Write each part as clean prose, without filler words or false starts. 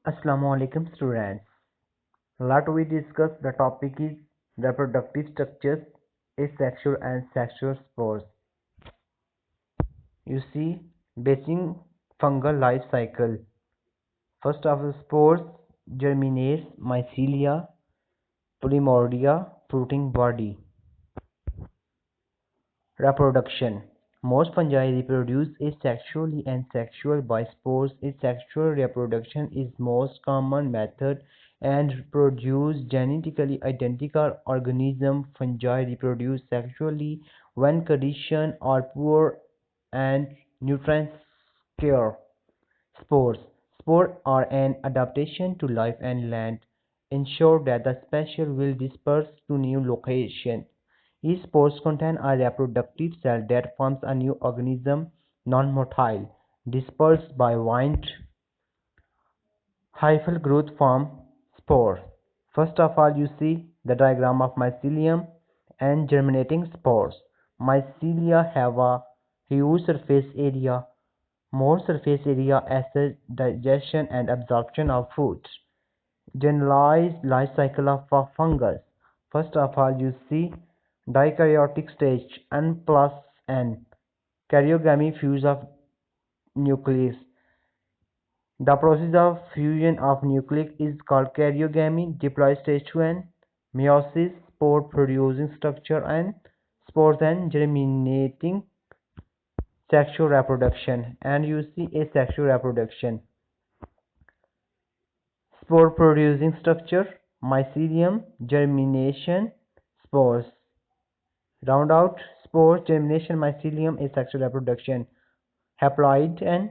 Assalamu alaikum students. Let we discuss the topic is reproductive structures, asexual and sexual spores. You see, basic fungal life cycle. First of all, spores germinates mycelia, primordia, fruiting body. Reproduction. Most fungi reproduce asexually and sexual by spores. Asexual reproduction is most common method and produce genetically identical organisms. Fungi reproduce sexually when conditions are poor and nutrients scarce. Spores. Spores are an adaptation to life and land, ensure that the species will disperse to new locations. Each spore contains a reproductive cell that forms a new organism, non-motile, dispersed by wind. Hyphal growth form spores. First of all, you see the diagram of mycelium and germinating spores. Mycelia have a huge surface area. More surface area aids digestion and absorption of food. Generalized life cycle of a fungus. First of all, you see dikaryotic stage N plus N. Karyogamy fuse of nucleus. The process of fusion of nucleic is called karyogamy. Diploid stage 2N. Meiosis, spore producing structure and spores and germinating sexual reproduction. And you see asexual reproduction. Spore producing structure, mycelium, germination, spores. Round out spores, germination, mycelium, asexual reproduction. Haploid and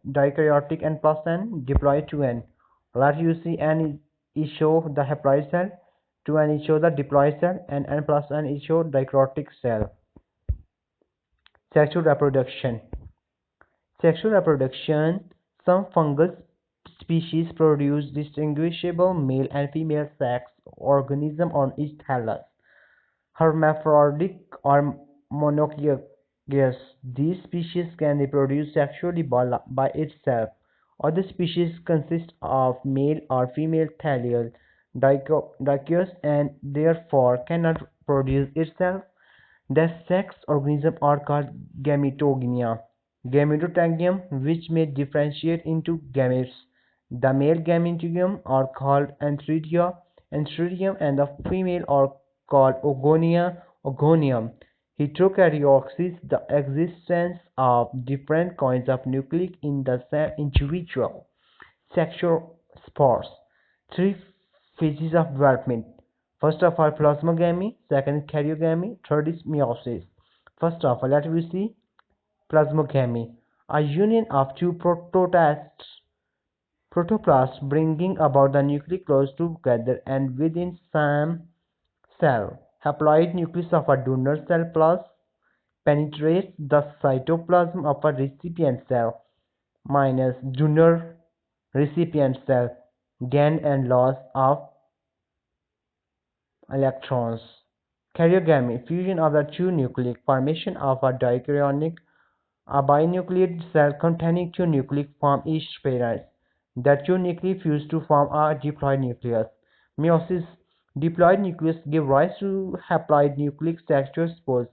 dikaryotic N plus N, diploid 2N. Let you see N is show the haploid cell, 2N is show the diploid cell, and N plus N is show dikaryotic cell. Sexual reproduction. Sexual reproduction. Some fungal species produce distinguishable male and female sex organisms on each thallus. Hermaphroditic or monogamous, these species can reproduce sexually by itself. Other species consist of male or female thallial dictyos and therefore cannot produce itself. The sex organisms are called gametogynia. Gametotygium, which may differentiate into gametes. The male gametogyum are called antheridium, and the female are called ogonium. Heterokaryosis, the existence of different kinds of nuclei in the same individual. Sexual spores. Three phases of development. First of all, plasmogamy. Second, karyogamy. Third is meiosis. First of all, let us see plasmogamy, a union of two protoplasts bringing about the nuclei close together and within same cell. Haploid nucleus of a donor cell plus penetrates the cytoplasm of a recipient cell minus donor recipient cell, gain and loss of electrons. Karyogamy, fusion of the two nuclei, formation of a dichorionic, a binucleate cell containing two nuclei form each parent. The two nuclei fuse to form a diploid nucleus. Meiosis, diploid nucleus give rise to haploid nucleic sexual spores.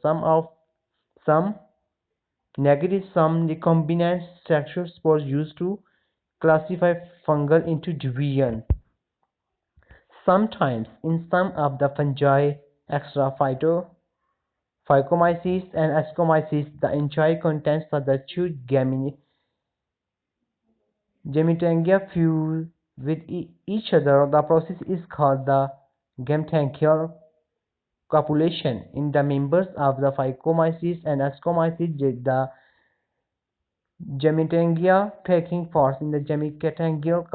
Some negative, some recombinant sexual spores used to classify fungal into division. Sometimes, in some of the fungi, extra Phycomyces and Ascomyces, the entire contents of the two gametangia fuse with each other. The process is called the gametangial copulation. In the members of the Phycomyces and Ascomyces, the gametangia taking part in the gametangial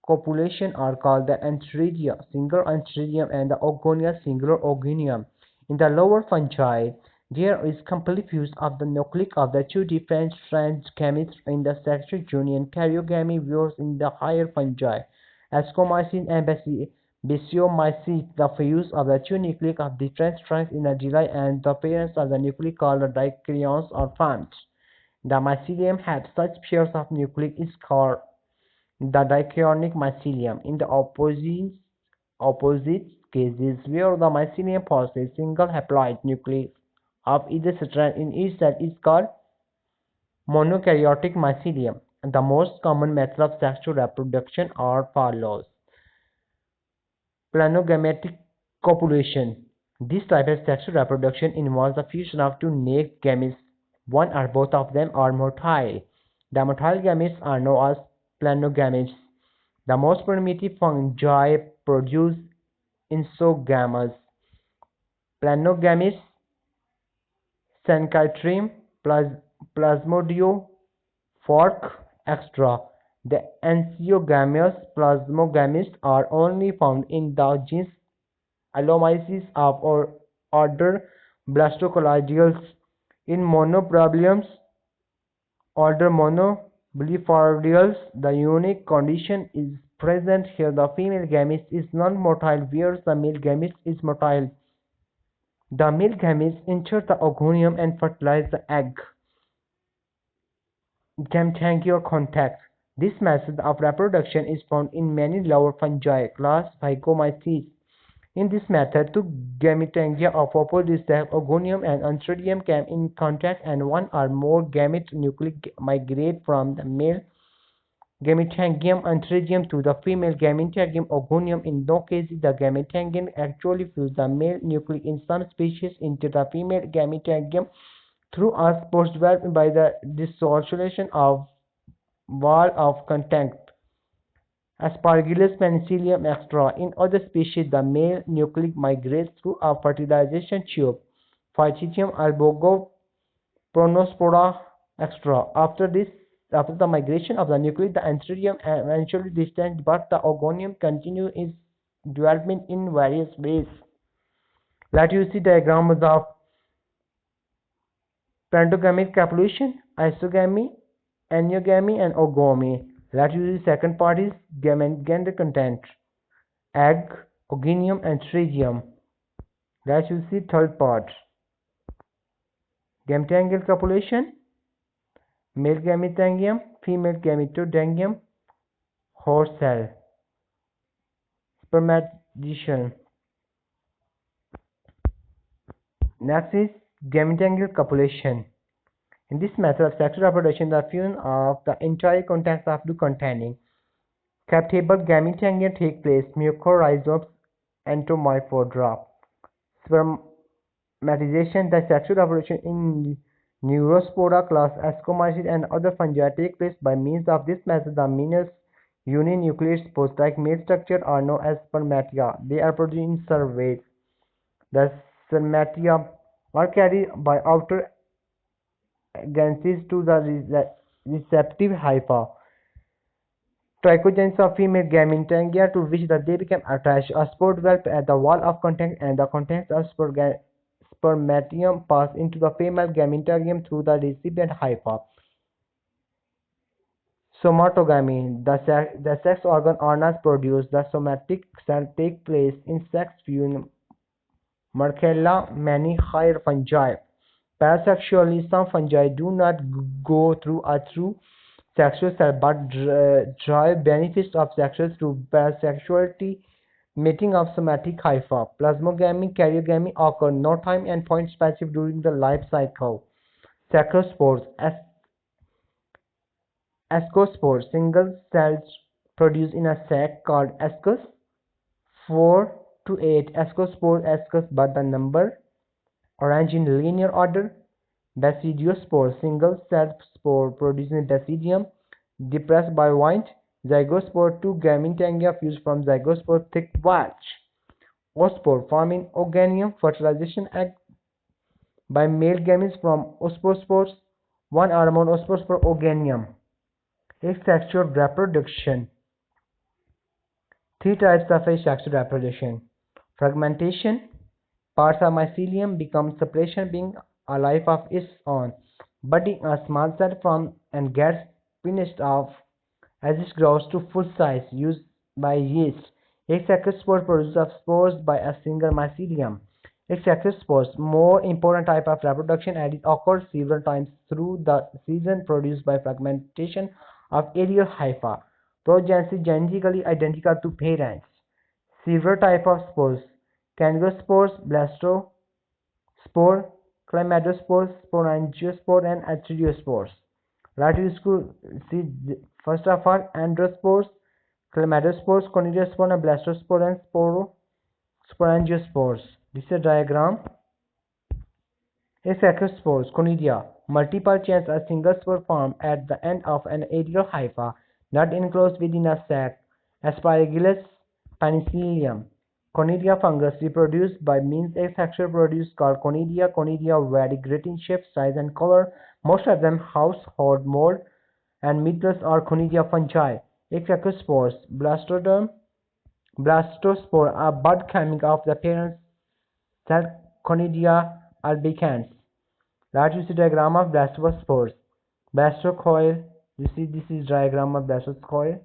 copulation are called the antheridia, singular antheridium, and the ogonia, singular ogonium. In the lower fungi, there is complete fuse of the nuclei of the two different strands gametes in the sexual union. Karyogamy occurs in the higher fungi, Ascomyces and Basiomyces. The fuse of the two nuclei of different strands in the villi and the parents of the nuclei called the dichorions are formed. The mycelium has such pairs of nuclei is called the dichorionic mycelium. In the opposite cases, where the mycelium possesses single haploid nucleus of either strand in each cell, is called monokaryotic mycelium. The most common method of sexual reproduction are follows: planogametic copulation. This type of sexual reproduction involves the fusion of two naked gametes. One or both of them are motile. The motile gametes are known as planogametes. The most primitive fungi produce isogamous planogametes: Sanchytrium, Plasmodium, Fork, etc. The ensiogamous plasmogametes are only found in the genus Allomyces of order Blastocolidiales. In Monobraliums, order Monoblifordiales, the unique condition is present here: the female gamete is non-motile, whereas the male gamete is motile. The male gametes enter the ogonium and fertilize the egg. Gametangular contact. This method of reproduction is found in many lower fungi, class Phycomyces. In this method, two gametangia of opposite sex, ogonium and antheridium, come in contact, and one or more gamete nuclei migrate from the male gametangium antheridium to the female gametangium ogonium. In no cases the gametangium actually fuse the male nuclei. In some species, into the female gametangium through a spores developed by the dissociation of wall of contact. Aspergillus penicillium extra. In other species, the male nuclei migrates through a fertilization tube. Phytitium albogo pronospora extra. After the migration of the nuclei, the antheridium eventually descends, but the ogonium continues its development in various ways. Let you see diagrams of pentagamic copulation, isogamy, aneogamy, and ogamy. Let you see second part is gender content: egg, ogonium, and trigium. Let you see third part: gametangial copulation, male gametangium, female gametodengium, horse cell, spermatization. Next is gametangial copulation. In this method of sexual reproduction, the fusion of the entire contents of two containing captable gametangia take place: mucorrhizomes, entomyphodra. Spermatization. The sexual reproduction in Neurospora class Ascomyces and other fungi take place by means of this method. The males uninucleate spores like male structure are known as spermatia. They are produced in several. The spermatia are carried by outer agencies to the receptive hypha. Trichogenesis of female gametangia, to which they become attached. A spore develops at the wall of contact, and the contents of spermatium pass into the female gametangium through the recipient hypha. Somatogamy. The sex organ ornans produce. The somatic cell take place in sex fusion. Merkella. Many higher fungi. Parasexually, some fungi do not go through a true sexual cell but derive benefits of sexual through parasexuality, mating of somatic hypha. Plasmogamy, karyogamy occur no time and point specific during the life cycle. Sacrospores. Ascospores, single cells produced in a sac called ascus. 4 to 8 ascospores, ascus, but the number arranged in linear order. Basidiospore, single cell spore produced in basidium, depressed by wind. Zygospore, two gametangia fused from zygospore, thick watch. Oospore, forming ogonium, fertilization egg by male gametes from oosporospores, one or more oospores per ogonium. Asexual reproduction. Three types of asexual reproduction: fragmentation. Parts of mycelium become separation, being a life of its own. Budding, a small cell forms and gets pinched off as it grows to full size, used by yeast. Asexual spore produces of spores by a single mycelium. Asexual spores, more important type of reproduction, and it occurs several times through the season, produced by fragmentation of aerial hypha. Progeny is genetically identical to parents. Several types of spores: Cangiospores, Blastospore, Chlamydospores, Sporangiospore, and Arteriospores. Let us see first of all Androspores, Chlamydospores, Conidiospore, and Blastospore, and Sporangiospores. This is a diagram. Asexual spores, Conidia. Multiple chains or single spore form at the end of an aerial hypha, not enclosed within a sac. Aspergillus penicillium. Conidia fungus reproduced by means asexual produce called conidia. Conidia vary greatly in shape, size, and color. Most of them household mold and methyls are conidia fungi. Asexual spores, blastospore, are bud coming of the parent cell Conidia albicans. Let you see diagram of blastospores. Blastocoil. You see this is diagram of blastocoil.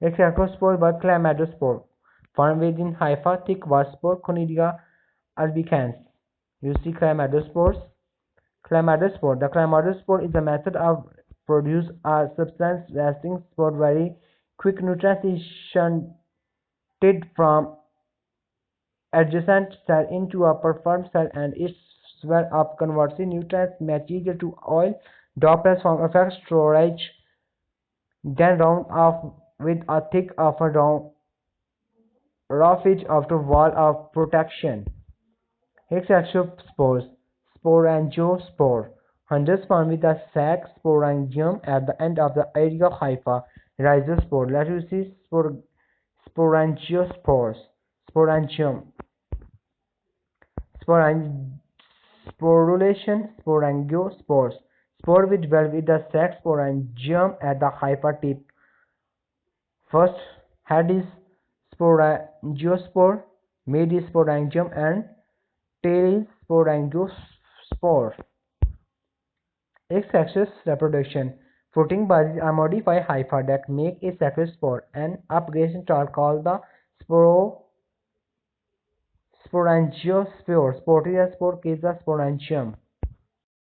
Exacospore by chlamydospore. Formed within hypha thick spore Conidia albicans. You see chlamydospores. Chlamydospore. The chlamydospore is a method of produce a substance resting spore very quick. Nutrients is shunted from adjacent cell into a performed cell and it swell up converting nutrients material to oil droplets from effect storage, then round off with a thick upper down roughage after wall of protection. Asexual spores, sporangiosspore. Hundreds formed with a sac sporangium at the end of the aerial hypha. Rhizospore. Let us see sporangiospores. Sporangium. Sporulation, sporangiospores. Spore which dwell with the sac sporangium at the hypha tip. First head is sporangiospore, mid is sporangium, and tail is sporangiospore. Asexual reproduction. Fruiting bodies are modified hypha that make asexual spore. An upgradation trial called the sporangiospore. Sportia spore kills the sporangium.